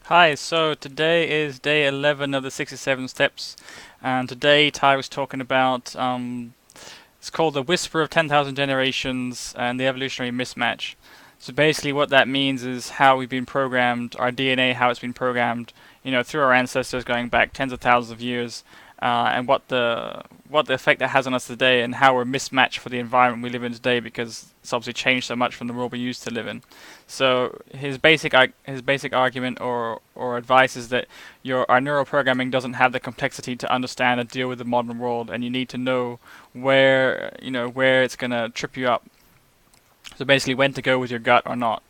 Hi, so today is day 11 of the 67 steps, and today Tai was talking about, it's called the Whisper of 10,000 Generations and the Evolutionary Mismatch. So basically what that means is how we've been programmed, our DNA, how it's been programmed, through our ancestors going back tens of thousands of years, and what the effect that has on us today, and how we're mismatched for the environment we live in today, because it's obviously changed so much from the world we used to live in. So his basic argument or advice is that our neural programming doesn't have the complexity to understand and deal with the modern world, and you need to know where it's gonna trip you up. So basically, when to go with your gut or not.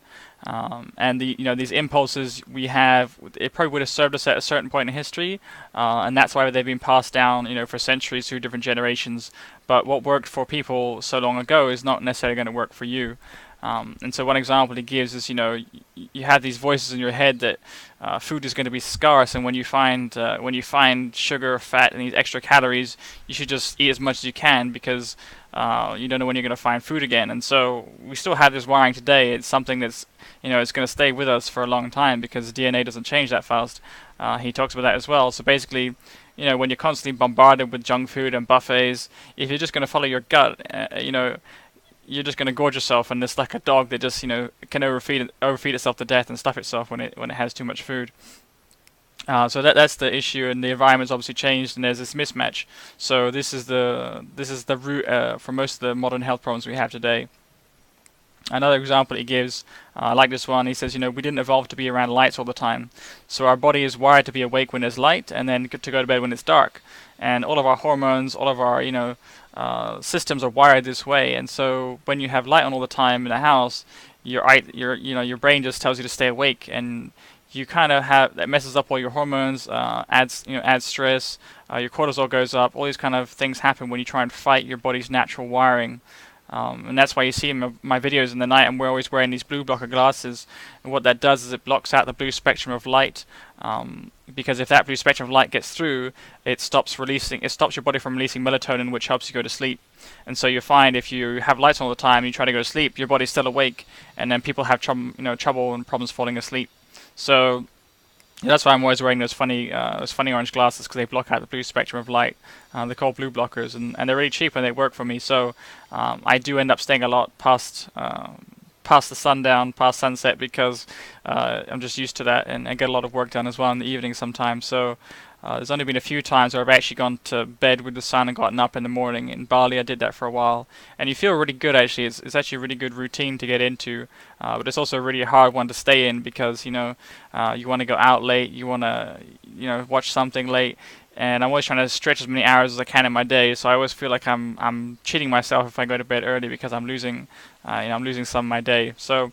And these impulses we have, it probably would have served us at a certain point in history, and that's why they've been passed down, for centuries through different generations. But what worked for people so long ago is not necessarily going to work for you. And so one example he gives is, you have these voices in your head that food is going to be scarce, and when you find sugar, fat, and these extra calories, you should just eat as much as you can because you don't know when you're going to find food again. And so we still have this wiring today. It's something that's it's going to stay with us for a long time because DNA doesn't change that fast. He talks about that as well. So basically, when you're constantly bombarded with junk food and buffets, if you're just going to follow your gut, you're just going to gorge yourself, and it's like a dog that just can overfeed itself to death and stuff itself when it has too much food. So that's the issue, and the environment's obviously changed, and there's this mismatch. So this is the root for most of the modern health problems we have today. Another example he gives, I like this one. He says, we didn't evolve to be around lights all the time, so our body is wired to be awake when there's light, and then to go to bed when it's dark. And all of our hormones, all of our systems are wired this way. And so when you have light on all the time in a house, your brain just tells you to stay awake, and you kind of have that messes up all your hormones, adds stress, your cortisol goes up. All these kind of things happen when you try and fight your body's natural wiring. And that's why you see in my videos in the night, and we're always wearing these blue blocker glasses. And what that does is it blocks out the blue spectrum of light. Because if that blue spectrum of light gets through, it stops your body from releasing melatonin, which helps you go to sleep. And so you find if you have lights on all the time and you try to go to sleep, your body's still awake, and then people have trouble and problems falling asleep. So that's why I'm always wearing those funny orange glasses, because they block out the blue spectrum of light. They're called blue blockers, and they're really cheap and they work for me. So I do end up staying a lot past the sundown, past sunset, because I'm just used to that, and I get a lot of work done as well in the evening sometimes. So there's only been a few times where I've actually gone to bed with the sun and gotten up in the morning. In Bali, I did that for a while, and you feel really good actually. It's actually a really good routine to get into, but it's also a really hard one to stay in because you want to go out late, you want to watch something late, and I'm always trying to stretch as many hours as I can in my day. So I always feel like I'm cheating myself if I go to bed early because I'm losing some of my day. So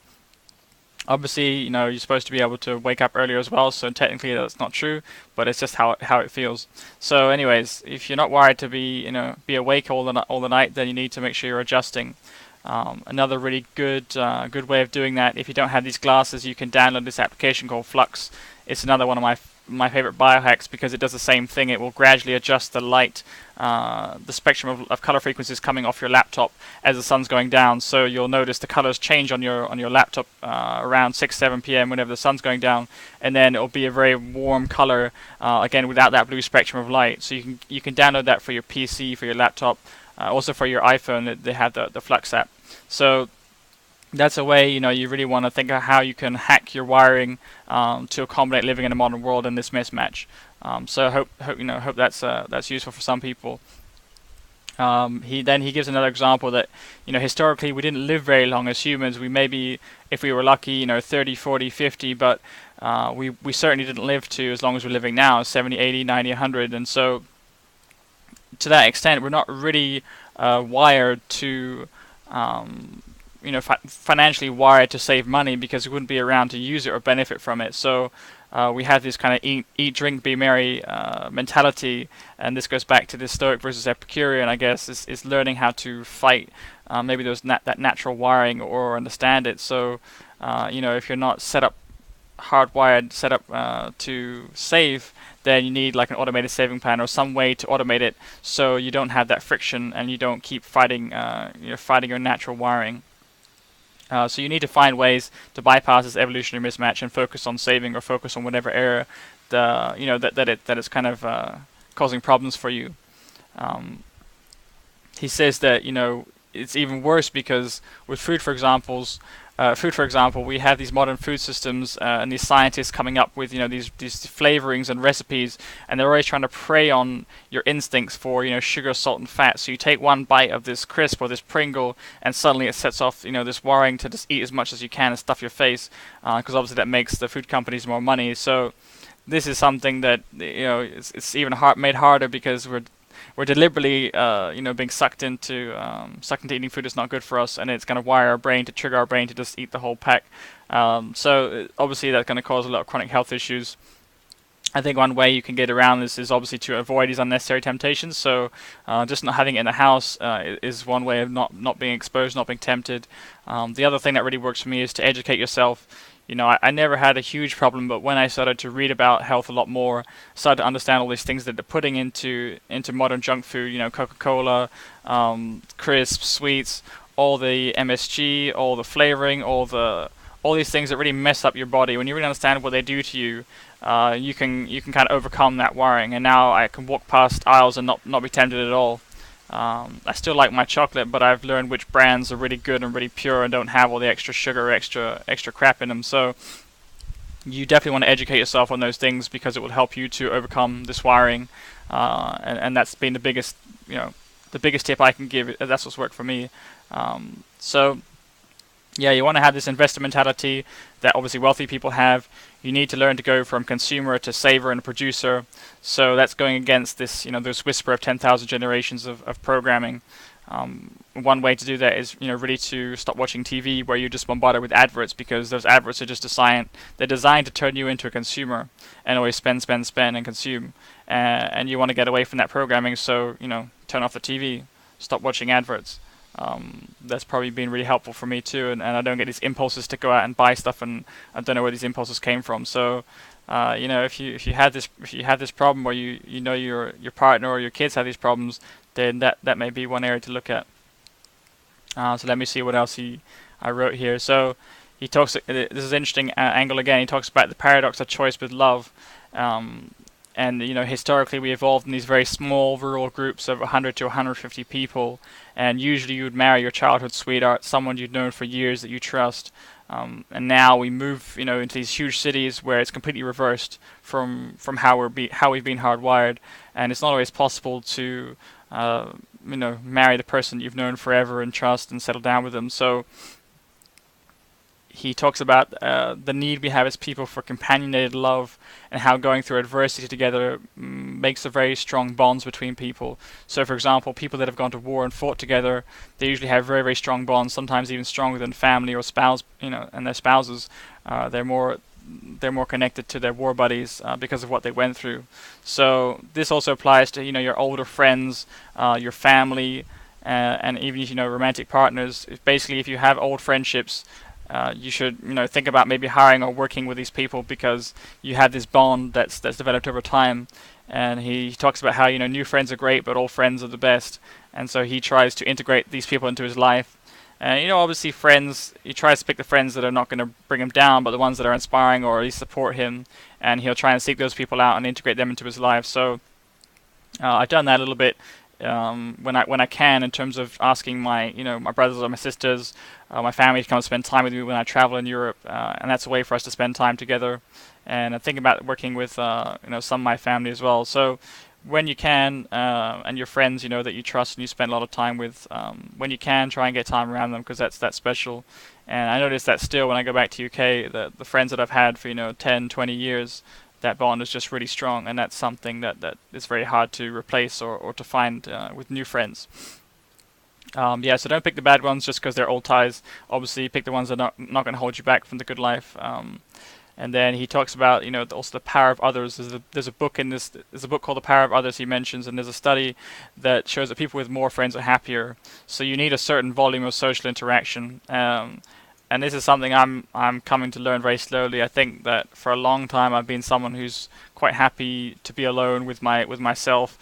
obviously, you're supposed to be able to wake up earlier as well, so technically that's not true, but it's just how it feels. So anyways, if you're not wired to be awake all the night, then you need to make sure you're adjusting. Another really good way of doing that, if you don't have these glasses, you can download this application called Flux. It's another one of my favorite biohacks because it does the same thing. It will gradually adjust the light, the spectrum of color frequencies coming off your laptop as the sun's going down. So you'll notice the colors change on your laptop around 6-7 p.m. whenever the sun's going down, and then it'll be a very warm color again without that blue spectrum of light. So you can download that for your PC, for your laptop, also for your iPhone. They have the Flux app. So that's a way you really want to think of how you can hack your wiring to accommodate living in a modern world in this mismatch. So hope that's useful for some people. He gives another example that historically we didn't live very long as humans. We maybe, if we were lucky, 30, 40, 50, but we certainly didn't live to as long as we're living now, 70, 80, 90, 100. And so to that extent, we're not really wired to financially wired to save money, because we wouldn't be around to use it or benefit from it. So we have this kind of eat, drink, be merry mentality, and this goes back to the Stoic versus Epicurean, I guess, is learning how to fight maybe that natural wiring or understand it. So if you're not set up to save, then you need like an automated saving plan or some way to automate it, so you don't have that friction and you don't keep fighting your natural wiring. So you need to find ways to bypass this evolutionary mismatch and focus on saving or focus on whatever area that it's kind of causing problems for you. Um, he says that it's even worse because with food for example, we have these modern food systems and these scientists coming up with these flavorings and recipes, and they're always trying to prey on your instincts for sugar, salt, and fat. So you take one bite of this crisp or this Pringle, and suddenly it sets off this wiring to just eat as much as you can and stuff your face, because obviously that makes the food companies more money. So this is something that it's even made harder because we're deliberately being sucked into eating food that's not good for us, and it's going to wire our brain to trigger our brain to just eat the whole pack. So obviously that's going to cause a lot of chronic health issues. I think one way you can get around this is obviously to avoid these unnecessary temptations. So just not having it in the house is one way of not being exposed, not being tempted. The other thing that really works for me is to educate yourself. I never had a huge problem, but when I started to read about health a lot more, started to understand all these things that they're putting into modern junk food, Coca-Cola, crisps, sweets, all the MSG, all the flavoring, all these things that really mess up your body. When you really understand what they do to you, you can kind of overcome that wiring. And now I can walk past aisles and not be tempted at all. I still like my chocolate, but I've learned which brands are really good and really pure and don't have all the extra sugar or extra crap in them. So you definitely want to educate yourself on those things because it will help you to overcome this wiring. And that's been the biggest tip I can give. That's what's worked for me. So yeah, you want to have this investor mentality that obviously wealthy people have. You need to learn to go from consumer to saver and producer. So that's going against this, this whisper of 10,000 generations of programming. One way to do that is, really to stop watching TV where you're just bombarded with adverts, because those adverts are just they're designed to turn you into a consumer and always spend and consume. And you want to get away from that programming, so, turn off the TV, stop watching adverts. That's probably been really helpful for me too, and I don't get these impulses to go out and buy stuff, and I don't know where these impulses came from. So, if you have this problem, or your partner or your kids have these problems, then that may be one area to look at. So let me see what else I wrote here. So he talks. This is an interesting angle again. He talks about the paradox of choice with love. And historically we evolved in these very small rural groups of 100 to 150 people, and usually you would marry your childhood sweetheart, someone you'd known for years that you trust. And now we move, into these huge cities where it's completely reversed from how we've been hardwired, and it's not always possible to, marry the person you've known forever and trust and settle down with them. So he talks about the need we have as people for companionated love, and how going through adversity together makes a very strong bonds between people. So, for example, people that have gone to war and fought together, they usually have very, very strong bonds, sometimes even stronger than family or spouse, and their spouses. They're more connected to their war buddies because of what they went through. So this also applies to your older friends, your family, and even romantic partners. Basically, if you have old friendships, you should think about maybe hiring or working with these people, because you have this bond that's developed over time. And he talks about how new friends are great, but old friends are the best. And so he tries to integrate these people into his life. And obviously friends, he tries to pick the friends that are not going to bring him down, but the ones that are inspiring or at least support him. And he'll try and seek those people out and integrate them into his life. So I've done that a little bit when I can, in terms of asking my my brothers or my sisters, my family to come spend time with me when I travel in Europe, and that's a way for us to spend time together. And I think about working with some of my family as well. So when you can, and your friends that you trust and you spend a lot of time with, when you can, try and get time around them, because that's special. And I notice that still when I go back to UK, the friends that I've had for 10, 20 years, that bond is just really strong, and that's something that is very hard to replace or to find with new friends. So don't pick the bad ones just because they're old ties. Obviously, pick the ones that are not going to hold you back from the good life. And then he talks about also the power of others. There's a book called The Power of Others he mentions, and there's a study that shows that people with more friends are happier. So you need a certain volume of social interaction. and this is something I'm coming to learn very slowly. I think that for a long time I've been someone who's quite happy to be alone with myself,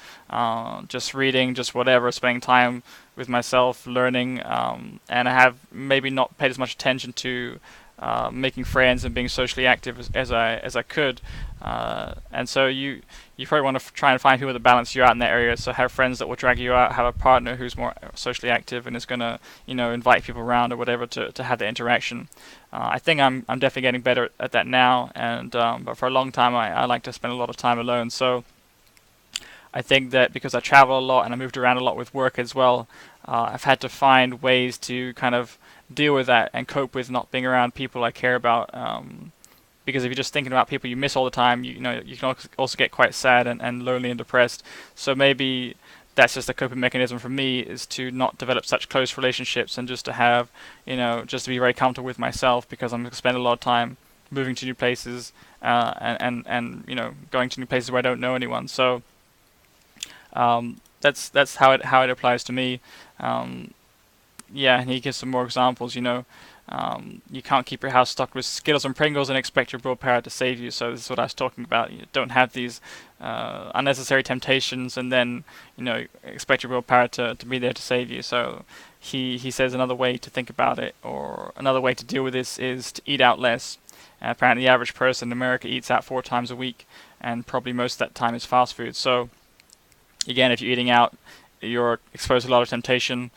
just reading, just whatever, spending time with myself, learning, and I have maybe not paid as much attention to making friends and being socially active as I could. And so you probably want to try and find people that balance you out in that area. So have friends that will drag you out, have a partner who's more socially active and is going to, invite people around or whatever to have the interaction. I think I'm definitely getting better at that now, and but for a long time I like to spend a lot of time alone. So I think that because I travel a lot and I moved around a lot with work as well, I've had to find ways to kind of deal with that and cope with not being around people I care about. Because if you're just thinking about people you miss all the time, you can also get quite sad and lonely and depressed. So maybe that's just a coping mechanism for me, is to not develop such close relationships and just to have, just to be very comfortable with myself, because I'm going to spend a lot of time moving to new places and going to new places where I don't know anyone. So that's how it applies to me. Yeah, and he gives some more examples. You can't keep your house stocked with Skittles and Pringles and expect your willpower to save you. So this is what I was talking about. You don't have these unnecessary temptations and then expect your willpower to be there to save you. So he says another way to think about it, or another way to deal with this, is to eat out less. Apparently the average person in America eats out 4 times a week, and probably most of that time is fast food. So again, if you're eating out, you're exposed to a lot of temptation.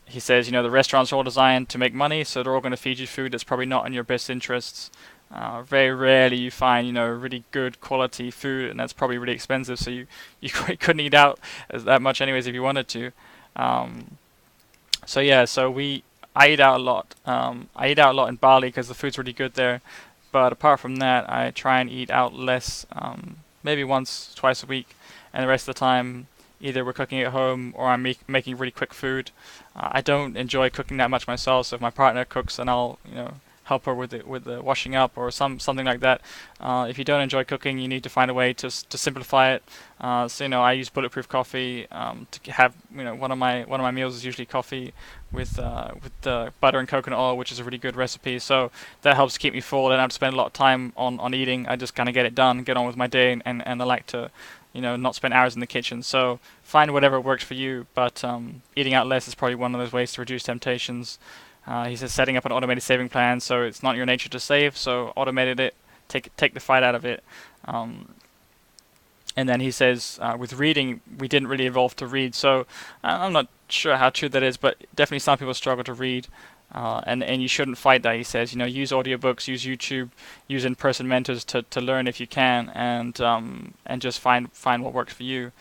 He says, the restaurants are all designed to make money, so they're all going to feed you food that's probably not in your best interests. Very rarely you find, really good quality food, and that's probably really expensive, so you couldn't eat out that much anyways if you wanted to. I eat out a lot. I eat out a lot in Bali because the food's really good there, but apart from that, I try and eat out less, maybe once, twice a week, and the rest of the time, either we're cooking at home or I'm making really quick food. I don't enjoy cooking that much myself, so if my partner cooks, then I'll help her with the washing up or something like that. If you don't enjoy cooking, you need to find a way to simplify it. I use bulletproof coffee to have one of my meals is usually coffee with butter and coconut oil, which is a really good recipe. So that helps keep me full. I don't have to spend a lot of time on eating. I just kind of get it done, get on with my day, and I like to not spend hours in the kitchen. So find whatever works for you, but eating out less is probably one of those ways to reduce temptations. He says setting up an automated saving plan, so it's not your nature to save, so automated it, take the fight out of it. And then he says with reading, we didn't really evolve to read, so I'm not sure how true that is, but definitely some people struggle to read. And you shouldn't fight that. He says, use audiobooks, use YouTube, use in-person mentors to learn if you can, and just find what works for you.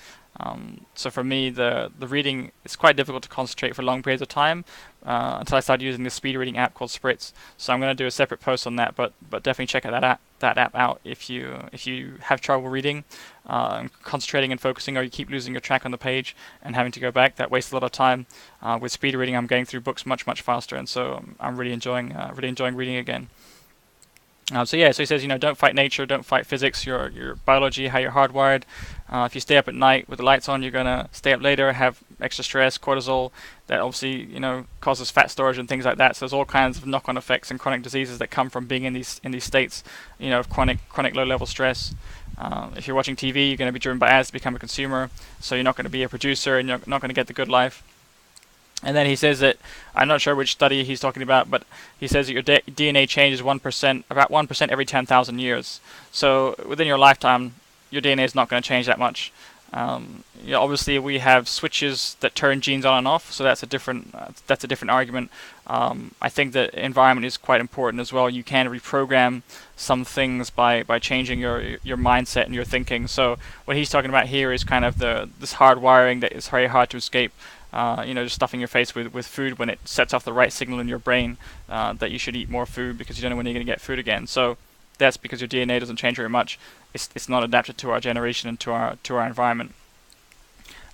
So for me, the reading, it's quite difficult to concentrate for long periods of time until I started using this speed reading app called Spritz. So I'm going to do a separate post on that, but definitely check out that app out if you have trouble reading, concentrating and focusing, or you keep losing your track on the page and having to go back. That wastes a lot of time. With speed reading, I'm going through books much faster, and so I'm really enjoying reading again. So he says, don't fight nature, don't fight physics, your biology, how you're hardwired. If you stay up at night with the lights on, you're gonna stay up later, have extra stress, cortisol, that obviously causes fat storage and things like that. So there's all kinds of knock-on effects and chronic diseases that come from being in these states, of chronic low-level stress. If you're watching TV, you're going to be driven by ads to become a consumer, so you're not going to be a producer, and you're not going to get the good life. And then he says that, I'm not sure which study he's talking about, but he says that your DNA changes 1%, about 1% every 10,000 years. So within your lifetime, your DNA is not going to change that much. Obviously, we have switches that turn genes on and off, so that's a different argument. I think that environment is quite important as well. You can reprogram some things by changing your mindset and your thinking. So what he's talking about here is kind of this hard wiring that is very hard to escape. Just stuffing your face with food when it sets off the right signal in your brain that you should eat more food because you don't know when you're going to get food again. So that's because your DNA doesn't change very much. It's not adapted to our generation and to our environment.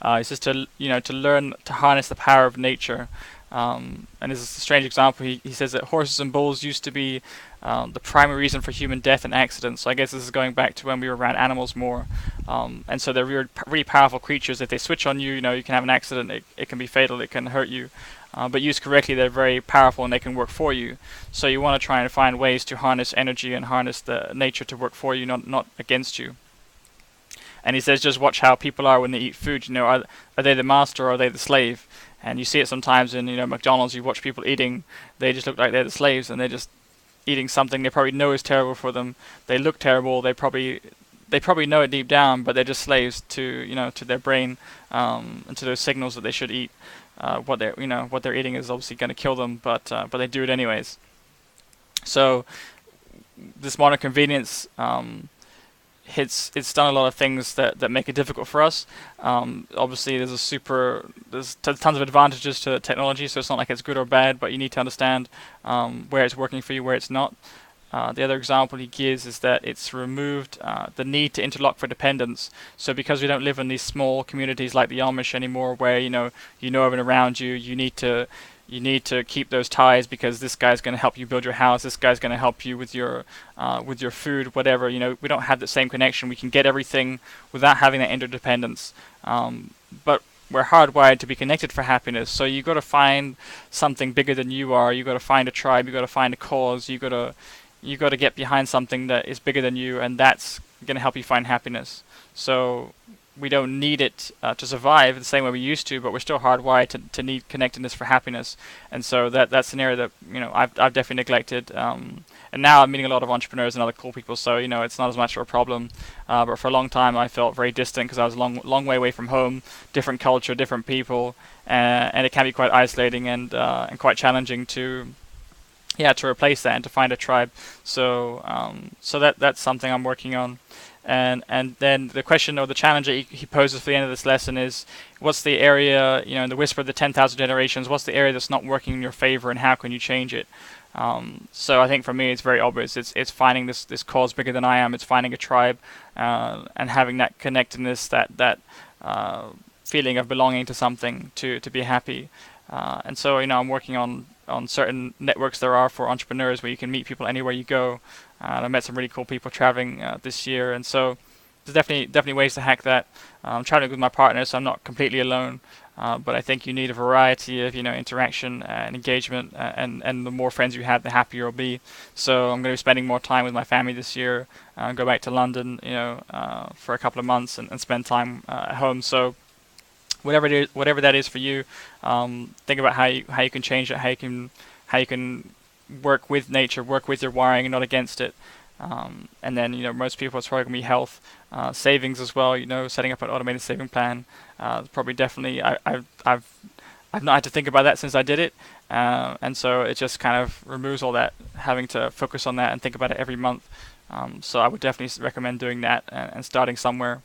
It's just to learn to harness the power of nature. And this is a strange example. He says that horses and bulls used to be the primary reason for human death and accidents. So I guess this is going back to when we were around animals more. And so they're really powerful creatures. If they switch on you, you can have an accident. It can be fatal. It can hurt you. But used correctly, they're very powerful and they can work for you. So you want to try and find ways to harness energy and harness the nature to work for you, not against you. And he says, just watch how people are when they eat food. Are they the master or are they the slave? And you see it sometimes in McDonald's. You watch people eating; they just look like they're the slaves, and they're just eating something they probably know is terrible for them. They look terrible. They probably know it deep down, but they're just slaves to their brain and to those signals that they should eat. What they're eating is obviously going to kill them, but they do it anyways. So this modern convenience. It's done a lot of things that make it difficult for us. Obviously, there's tons of advantages to technology, so it's not like it's good or bad, but you need to understand where it's working for you, where it's not. The other example he gives is that it's removed the need to interlock for dependence. So because we don't live in these small communities like the Amish anymore, where everyone around you, you need to keep those ties because this guy's going to help you build your house. This guy's going to help you with your food, whatever. We don't have that same connection. We can get everything without having that interdependence. But we're hardwired to be connected for happiness. So you got to find something bigger than you are. You got to find a tribe. You got to find a cause. You got to get behind something that is bigger than you, and that's going to help you find happiness. So we don't need it to survive the same way we used to, but we're still hardwired to need connectedness for happiness. And so that's an area that I've definitely neglected. And now I'm meeting a lot of entrepreneurs and other cool people, so it's not as much of a problem. But for a long time, I felt very distant because I was a long way away from home, different culture, different people, and it can be quite isolating and quite challenging to replace that and to find a tribe. So that's something I'm working on. And then the question or the challenge that he poses for the end of this lesson is, what's the area, in the whisper of the 10,000 generations, what's the area that's not working in your favor and how can you change it? So I think for me it's very obvious. It's finding this cause bigger than I am. It's finding a tribe and having that connectedness, that feeling of belonging to something to be happy. And so I'm working on certain networks there are for entrepreneurs where you can meet people anywhere you go. I met some really cool people traveling this year, and so there's definitely ways to hack that. I'm traveling with my partner, so I'm not completely alone. But I think you need a variety of interaction and engagement, and the more friends you have, the happier you'll be. So I'm going to be spending more time with my family this year. Go back to London, for a couple of months and spend time at home. So whatever that is for you, think about how you can change it, how you can work with nature, work with your wiring, and not against it. And then most people, it's probably gonna be health, savings as well. Setting up an automated saving plan. Definitely, I've not had to think about that since I did it, and so it just kind of removes all that having to focus on that and think about it every month. So I would definitely recommend doing that and starting somewhere.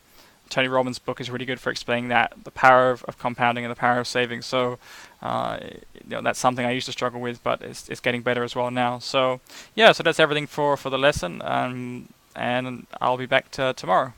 Tony Robbins' book is really good for explaining that, the power of compounding and the power of saving. So that's something I used to struggle with, but it's getting better as well now. So so that's everything for the lesson, and I'll be back tomorrow.